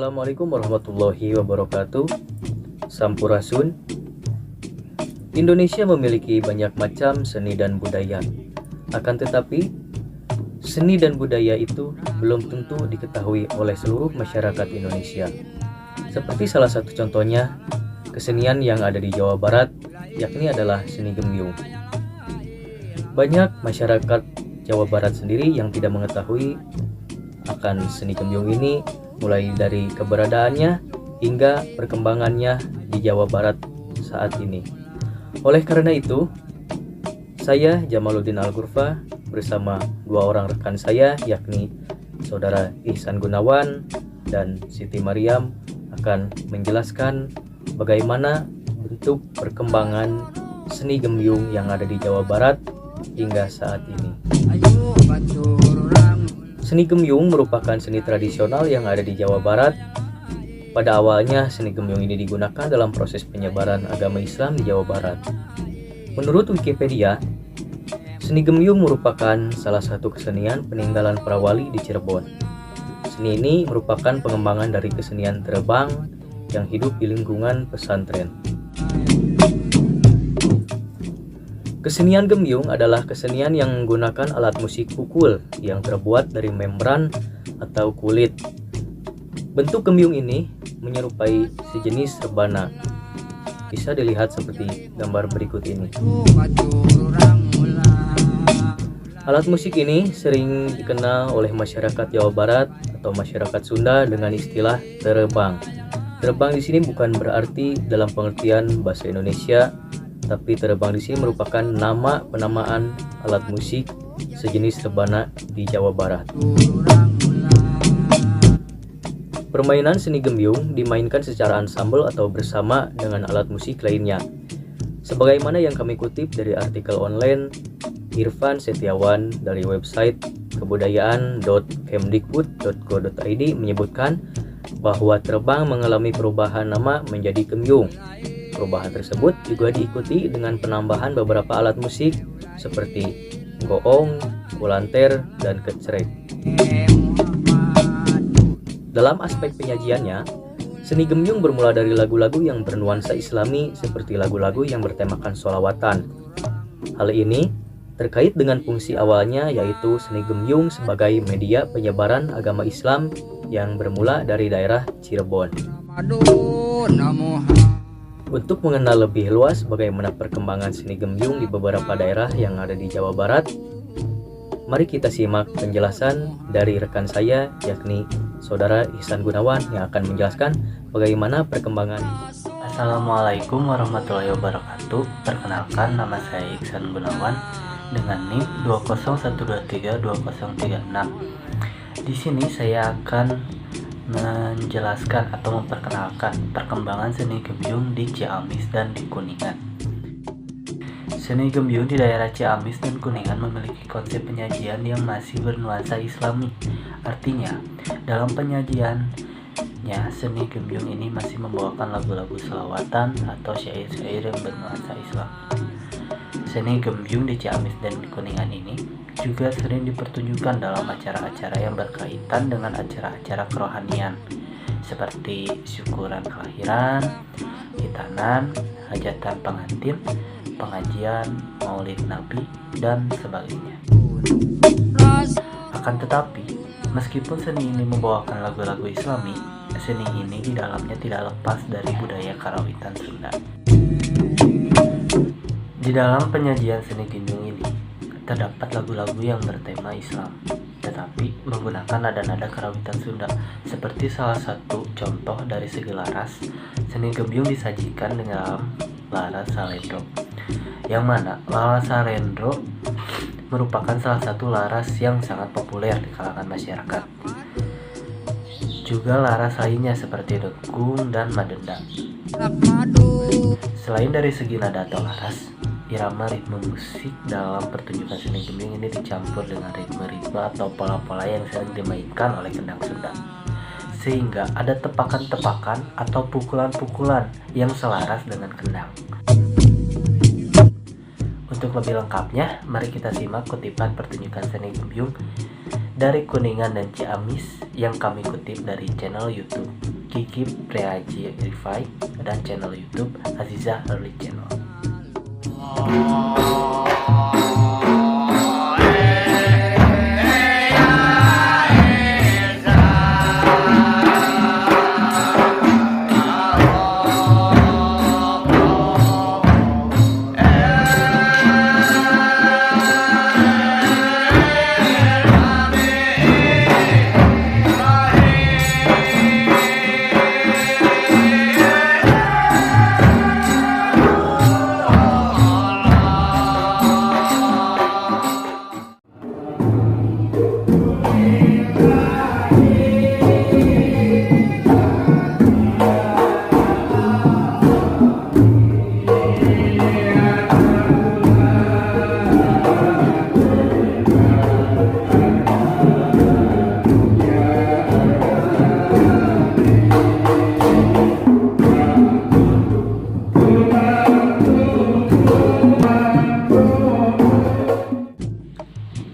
Assalamualaikum warahmatullahi wabarakatuh. Sampurasun. Indonesia memiliki banyak macam seni dan budaya. Akan tetapi, seni dan budaya itu belum tentu diketahui oleh seluruh masyarakat Indonesia. Seperti salah satu contohnya, kesenian yang ada di Jawa Barat, yakni adalah seni gembyung. Banyak masyarakat Jawa Barat sendiri yang tidak mengetahui akan seni gembyung ini, mulai dari keberadaannya hingga perkembangannya di Jawa Barat saat ini. Oleh karena itu, saya Jamaluddin Al-Ghurfa bersama dua orang rekan saya, yakni Saudara Ihsan Gunawan dan Siti Mariam, akan menjelaskan bagaimana bentuk perkembangan seni gembyung yang ada di Jawa Barat hingga saat ini. Seni gembyung merupakan seni tradisional yang ada di Jawa Barat. Pada awalnya, seni gembyung ini digunakan dalam proses penyebaran agama Islam di Jawa Barat. Menurut Wikipedia, seni gembyung merupakan salah satu kesenian peninggalan para wali di Cirebon. Seni ini merupakan pengembangan dari kesenian terbang yang hidup di lingkungan pesantren. Kesenian gembyung adalah kesenian yang menggunakan alat musik pukul yang terbuat dari membran atau kulit. Bentuk gembyung ini menyerupai sejenis rebana. Bisa dilihat seperti gambar berikut ini. Alat musik ini sering dikenal oleh masyarakat Jawa Barat atau masyarakat Sunda dengan istilah terebang. Terebang di sini bukan berarti dalam pengertian bahasa Indonesia, tapi terebang di sini merupakan nama penamaan alat musik sejenis rebana di Jawa Barat. Permainan seni gembyung dimainkan secara ansambel atau bersama dengan alat musik lainnya. Sebagaimana yang kami kutip dari artikel online Irfan Setiawan dari website kebudayaan.kemdikbud.go.id menyebutkan bahwa terebang mengalami perubahan nama menjadi gembyung. Perubahan tersebut juga diikuti dengan penambahan beberapa alat musik seperti goong, ulanter, dan kecrek. Dalam aspek penyajiannya, seni gembyung bermula dari lagu-lagu yang bernuansa Islami seperti lagu-lagu yang bertemakan sholawatan. Hal ini terkait dengan fungsi awalnya, yaitu seni gembyung sebagai media penyebaran agama Islam yang bermula dari daerah Cirebon. Untuk mengenal lebih luas bagaimana perkembangan seni gembyung di beberapa daerah yang ada di Jawa Barat, mari kita simak penjelasan dari rekan saya, yakni Saudara Ihsan Gunawan, yang akan menjelaskan bagaimana perkembangan. Assalamualaikum warahmatullahi wabarakatuh. Perkenalkan, nama saya Ihsan Gunawan dengan NIM 201232036. Di sini saya akan menjelaskan atau memperkenalkan perkembangan seni gembyung di Ciamis dan di Kuningan. Seni gembyung di daerah Ciamis dan Kuningan memiliki konsep penyajian yang masih bernuansa Islami. Artinya, dalam penyajiannya, seni gembyung ini masih membawakan lagu-lagu selawatan atau syair-syair yang bernuansa Islam. Seni gembyung di Ciamis dan di Kuningan ini juga sering dipertunjukkan dalam acara-acara yang berkaitan dengan acara-acara kerohanian seperti syukuran kelahiran, hitanan, hajatan pengantin, pengajian, maulid nabi, dan sebagainya. Akan tetapi, meskipun seni ini membawakan lagu-lagu Islami, seni ini di dalamnya tidak lepas dari budaya karawitan Sunda. Di dalam penyajian seni gembyung ini terdapat lagu-lagu yang bertema Islam, tetapi menggunakan nada-nada karawitan Sunda. Seperti salah satu contoh dari segi laras, seni gembyung disajikan dengan laras salendro, yang mana laras salendro merupakan salah satu laras yang sangat populer di kalangan masyarakat. Juga laras lainnya seperti dekung dan madenda. Selain dari segi nada atau laras, irama ritme musik dalam pertunjukan seni gembyung ini dicampur dengan ritme-ritme atau pola-pola yang sering dimainkan oleh kendang Sunda, sehingga ada tepakan-tepakan atau pukulan-pukulan yang selaras dengan kendang. Untuk lebih lengkapnya, mari kita simak kutipan pertunjukan seni gembyung dari Kuningan dan Ciamis yang kami kutip dari channel YouTube. Kiki Priaji Rifai, dan channel YouTube Aziza Early Channel.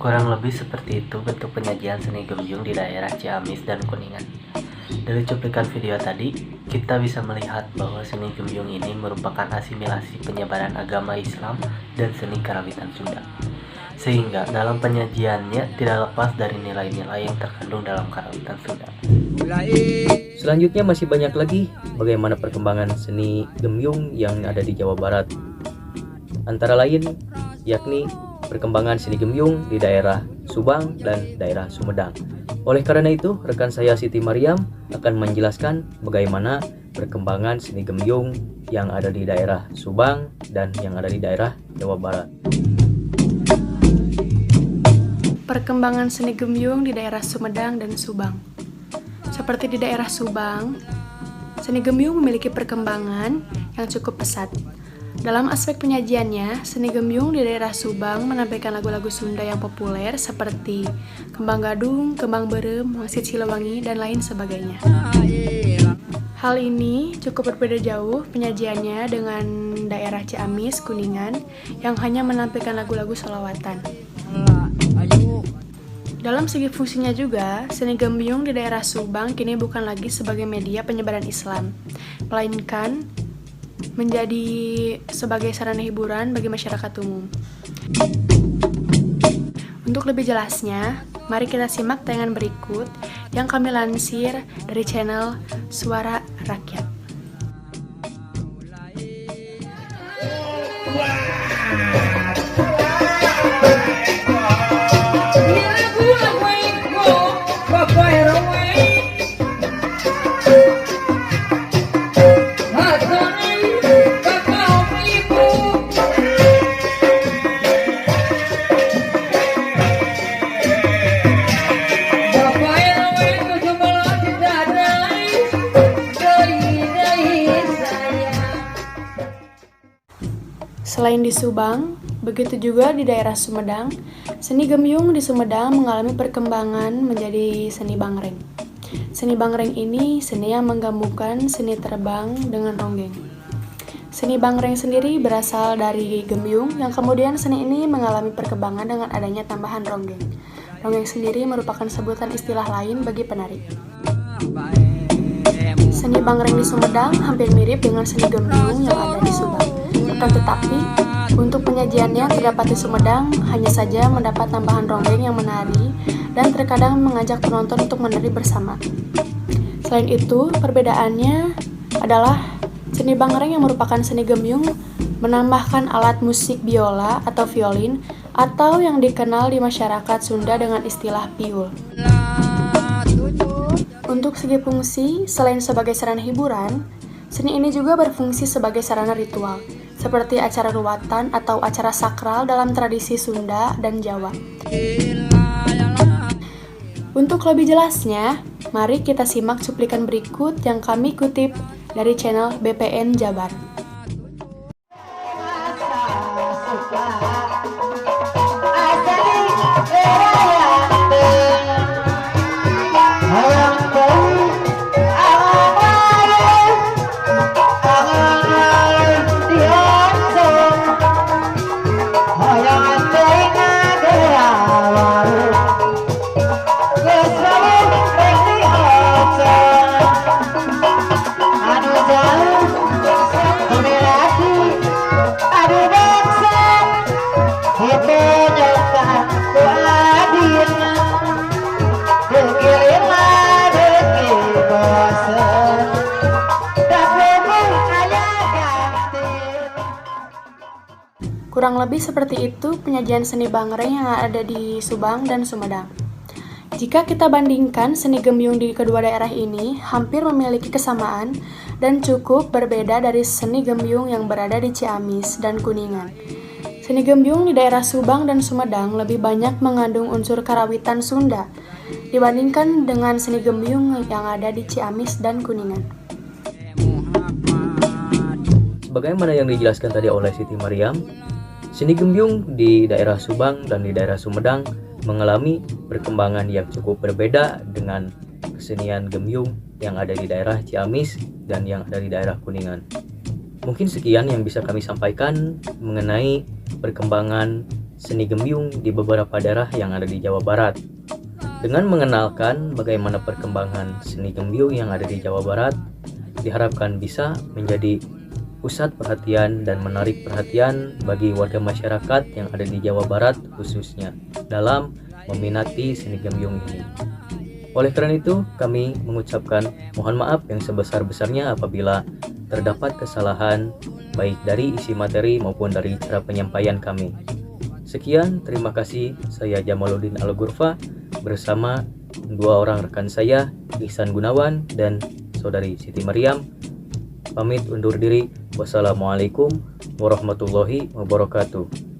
Kurang lebih seperti itu bentuk penyajian seni gembyung di daerah Ciamis dan Kuningan. Dari cuplikan video tadi, kita bisa melihat bahwa seni gembyung ini merupakan asimilasi penyebaran agama Islam dan seni karawitan Sunda. Sehingga dalam penyajiannya tidak lepas dari nilai-nilai yang terkandung dalam karawitan Sunda. Selanjutnya masih banyak lagi bagaimana perkembangan seni gembyung yang ada di Jawa Barat. Antara lain yakni perkembangan seni gembyung di daerah Subang dan daerah Sumedang. Oleh karena itu, rekan saya Siti Mariam akan menjelaskan bagaimana perkembangan seni gembyung yang ada di daerah Subang dan yang ada di daerah Jawa Barat. Perkembangan seni gembyung di daerah Sumedang dan Subang. Seperti di daerah Subang, seni gembyung memiliki perkembangan yang cukup pesat. Dalam aspek penyajiannya, seni gembyung di daerah Subang menampilkan lagu-lagu Sunda yang populer seperti Kembang Gadung, Kembang Berem, Wangsit Silewangi, dan lain sebagainya. Hal ini cukup berbeda jauh penyajiannya dengan daerah Ciamis, Kuningan yang hanya menampilkan lagu-lagu sholawatan. Dalam segi fungsinya juga, seni gembyung di daerah Subang kini bukan lagi sebagai media penyebaran Islam, melainkan menjadi sebagai sarana hiburan bagi masyarakat umum. Untuk lebih jelasnya, mari kita simak tayangan berikut yang kami lansir dari channel Suara Rakyat. Selain di Subang, begitu juga di daerah Sumedang, seni gembyung di Sumedang mengalami perkembangan menjadi seni bangreng. Seni bangreng ini seni yang menggabungkan seni terbang dengan ronggeng. Seni bangreng sendiri berasal dari gembyung yang kemudian seni ini mengalami perkembangan dengan adanya tambahan ronggeng. Ronggeng sendiri merupakan sebutan istilah lain bagi penari. Seni bangreng di Sumedang hampir mirip dengan seni gembyung yang ada di Subang. Akan tetapi, untuk penyajiannya terdapat di Sumedang hanya saja mendapat tambahan ronggeng yang menari dan terkadang mengajak penonton untuk menari bersama. Selain itu, perbedaannya adalah seni bangreng yang merupakan seni gembyung menambahkan alat musik biola atau violin atau yang dikenal di masyarakat Sunda dengan istilah piul. Untuk segi fungsi, selain sebagai sarana hiburan, seni ini juga berfungsi sebagai sarana ritual, seperti acara ruwatan atau acara sakral dalam tradisi Sunda dan Jawa. Untuk lebih jelasnya, mari kita simak cuplikan berikut yang kami kutip dari channel BPN Jabar. Kurang lebih seperti itu penyajian seni Bangreng yang ada di Subang dan Sumedang. Jika kita bandingkan seni Gembyung di kedua daerah ini hampir memiliki kesamaan dan cukup berbeda dari seni Gembyung yang berada di Ciamis dan Kuningan. Seni Gembyung di daerah Subang dan Sumedang lebih banyak mengandung unsur karawitan Sunda dibandingkan dengan seni Gembyung yang ada di Ciamis dan Kuningan. Sebagaimana yang dijelaskan tadi oleh Siti Mariam, seni Gembyung di daerah Subang dan di daerah Sumedang mengalami perkembangan yang cukup berbeda dengan kesenian Gembyung yang ada di daerah Ciamis dan yang ada di daerah Kuningan. Mungkin sekian yang bisa kami sampaikan mengenai perkembangan seni Gembyung di beberapa daerah yang ada di Jawa Barat. Dengan mengenalkan bagaimana perkembangan seni Gembyung yang ada di Jawa Barat, diharapkan bisa menjadi pusat perhatian dan menarik perhatian bagi warga masyarakat yang ada di Jawa Barat khususnya dalam meminati seni Gembyung ini. Oleh karena itu, kami mengucapkan mohon maaf yang sebesar-besarnya apabila terdapat kesalahan baik dari isi materi maupun dari cara penyampaian kami. Sekian, terima kasih. Saya Jamaluddin Al-Ghurfa bersama dua orang rekan saya, Ihsan Gunawan dan saudari Siti Mariam. Pamit undur diri. Wassalamualaikum warahmatullahi wabarakatuh.